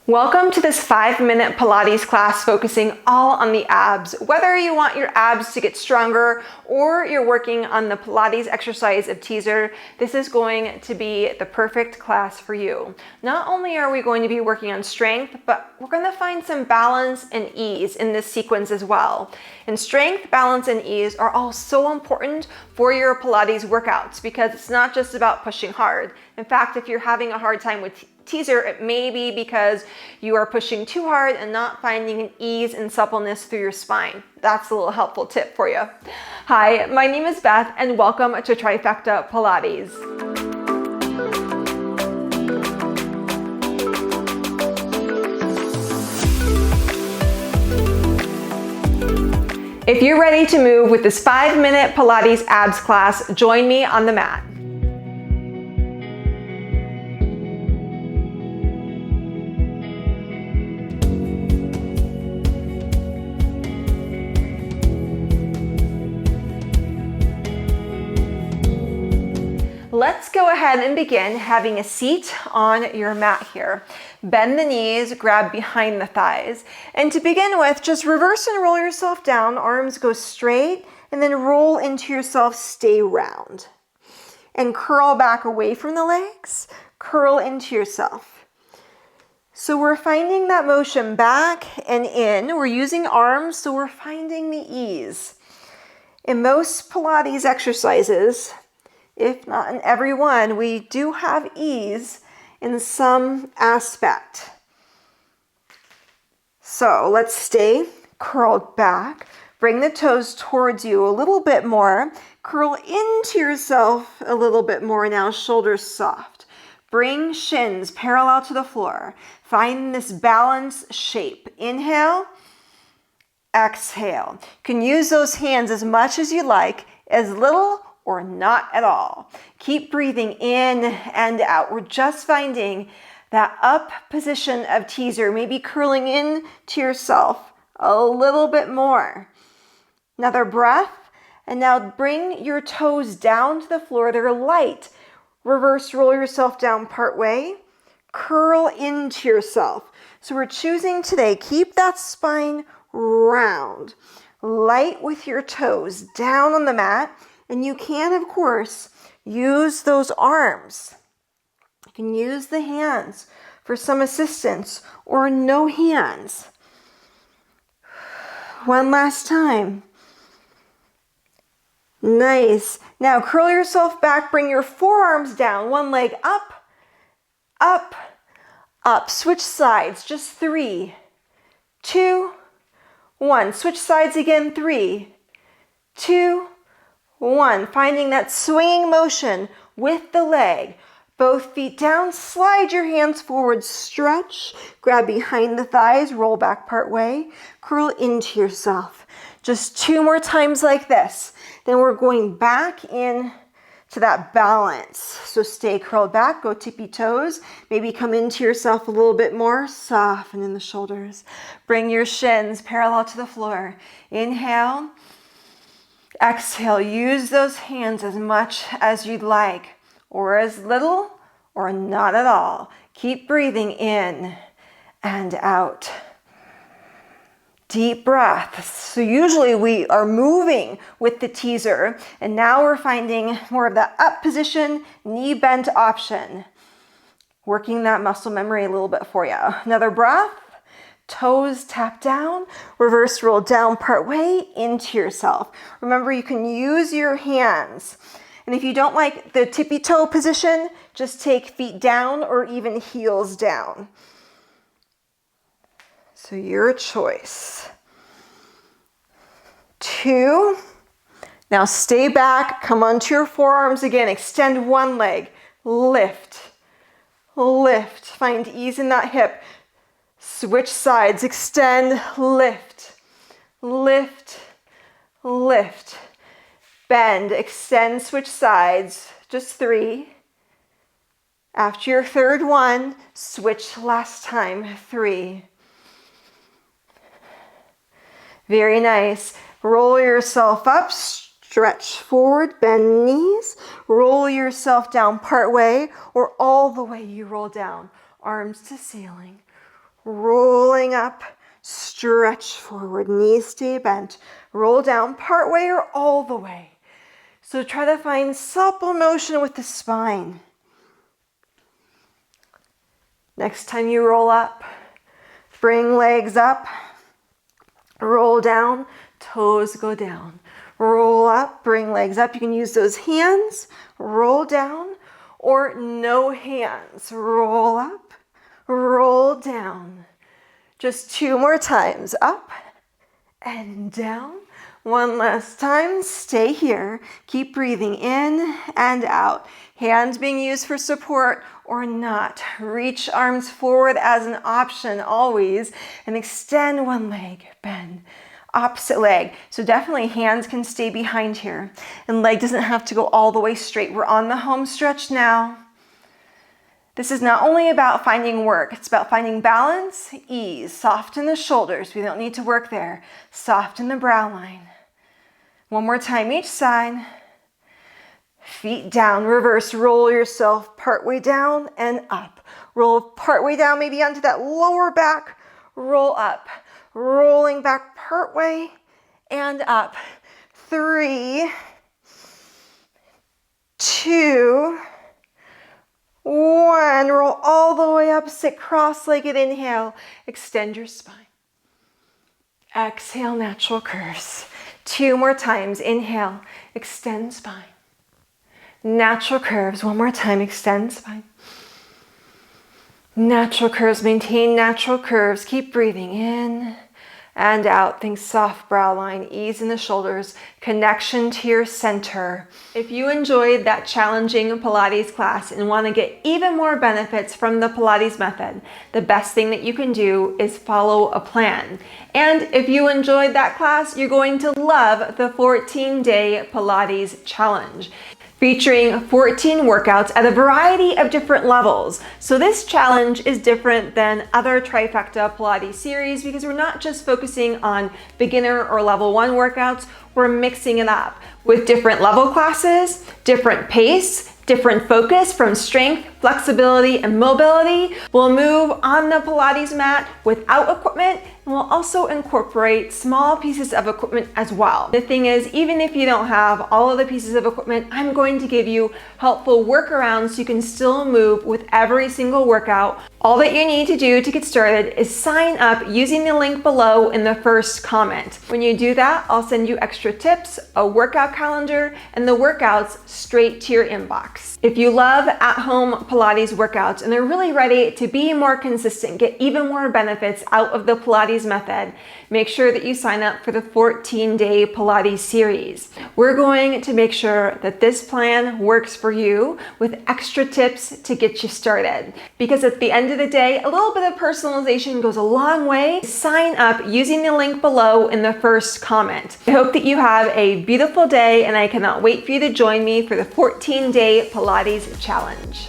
Welcome to this 5-minute Pilates class focusing all on the abs. Whether you want your abs to get stronger or you're working on the Pilates exercise of teaser, this is going to be the perfect class for you. Not only are we going to be working on strength, but we're going to find some balance and ease in this sequence as well. And strength, balance, and ease are all so important for your Pilates workouts because it's not just about pushing hard. In fact, if you're having a hard time with teaser, it may be because you are pushing too hard and not finding an ease and suppleness through your spine. That's a little helpful tip for you. Hi, my name is Beth and welcome to Trifecta Pilates. If you're ready to move with this 5-minute Pilates abs class, join me on the mat. Let's go ahead and begin having a seat on your mat here. Bend the knees, grab behind the thighs. And to begin with, just reverse and roll yourself down. Arms go straight and then roll into yourself, stay round. And curl back away from the legs, curl into yourself. So we're finding that motion back and in. We're using arms, so we're finding the ease. In most Pilates exercises, if not in every one, we do have ease in some aspect. So let's stay curled back. Bring the toes towards you a little bit more. Curl into yourself a little bit more now, shoulders soft. Bring shins parallel to the floor. Find this balanced shape. Inhale, exhale. You can use those hands as much as you like, as little or not at all. Keep breathing in and out. We're just finding that up position of teaser, maybe curling in to yourself a little bit more. Another breath, and now bring your toes down to the floor. They're light. Reverse roll yourself down part way. Curl into yourself. So we're choosing today, keep that spine round. Light with your toes down on the mat. And you can, of course, use those arms. You can use the hands for some assistance or no hands. One last time. Nice. Now curl yourself back, bring your forearms down, one leg up, up, up. Switch sides, just 3, 2, 1. Switch sides again, 3, 2, 1, finding that swinging motion with the leg. Both feet down, slide your hands forward, stretch, grab behind the thighs, roll back part way, curl into yourself. Just 2 more times like this. Then we're going back in to that balance. So stay curled back, go tippy toes, maybe come into yourself a little bit more, soften in the shoulders. Bring your shins parallel to the floor. Inhale. Exhale, use those hands as much as you'd like, or as little, or not at all. Keep breathing in and out. Deep breaths. So usually we are moving with the teaser, and now we're finding more of that up position, knee bent option. Working that muscle memory a little bit for you. Another breath. Toes tap down, reverse roll down part way into yourself. Remember, you can use your hands. And if you don't like the tippy toe position, just take feet down or even heels down. So your choice. 2. Now stay back, come onto your forearms again, extend one leg, lift, lift. Find ease in that hip. Switch sides, extend, lift, lift, lift. Bend, extend, switch sides, just 3. After your third one, switch last time, 3. Very nice. Roll yourself up, stretch forward, bend knees, roll yourself down part way or all the way you roll down. Arms to ceiling. rolling up, stretch forward, knees stay bent, roll down part way or all the way. So try to find supple motion with the spine. Next time you roll up, bring legs up, roll down, toes go down. Roll up, bring legs up. You can use those hands, roll down, or no hands. Roll up, roll down. Just 2 more times, up and down. One last time, stay here. Keep breathing in and out. Hands being used for support or not. Reach arms forward as an option always, and extend one leg, bend. Opposite leg. So definitely hands can stay behind here, and leg doesn't have to go all the way straight. We're on the home stretch now. This is not only about finding work, it's about finding balance, ease. Soften the shoulders. We don't need to work there. Soften the brow line. One more time each side. Feet down, reverse, roll yourself partway down and up. Roll partway down, maybe onto that lower back, roll up. Rolling back partway and up. 3, 2, 1. Roll all the way up, sit cross-legged, inhale. Extend your spine. Exhale, natural curves. 2 more times, inhale, extend spine. Natural curves, 1 more time, extend spine. Natural curves, maintain natural curves. Keep breathing in and out. Think soft brow line, ease in the shoulders, connection to your center. If you enjoyed that challenging Pilates class and want to get even more benefits from the Pilates method, the best thing that you can do is follow a plan. And if you enjoyed that class, you're going to love the 14-day Pilates challenge, featuring 14 workouts at a variety of different levels. So this challenge is different than other Trifecta Pilates series because we're not just focusing on beginner or level 1 workouts, we're mixing it up with different level classes, different pace, different focus from strength, flexibility, and mobility. We'll move on the Pilates mat without equipment, and we'll also incorporate small pieces of equipment as well. The thing is, even if you don't have all of the pieces of equipment, I'm going to give you helpful workarounds so you can still move with every single workout. All that you need to do to get started is sign up using the link below in the first comment. When you do that, I'll send you extra tips, a workout calendar, and the workouts straight to your inbox. If you love at-home Pilates workouts and they're really ready to be more consistent, get even more benefits out of the Pilates method, make sure that you sign up for the 14-day Pilates series. We're going to make sure that this plan works for you with extra tips to get you started. Because at the end of the day, a little bit of personalization goes a long way. Sign up using the link below in the first comment. I hope that you have a beautiful day, and I cannot wait for you to join me for the 14-day Pilates challenge.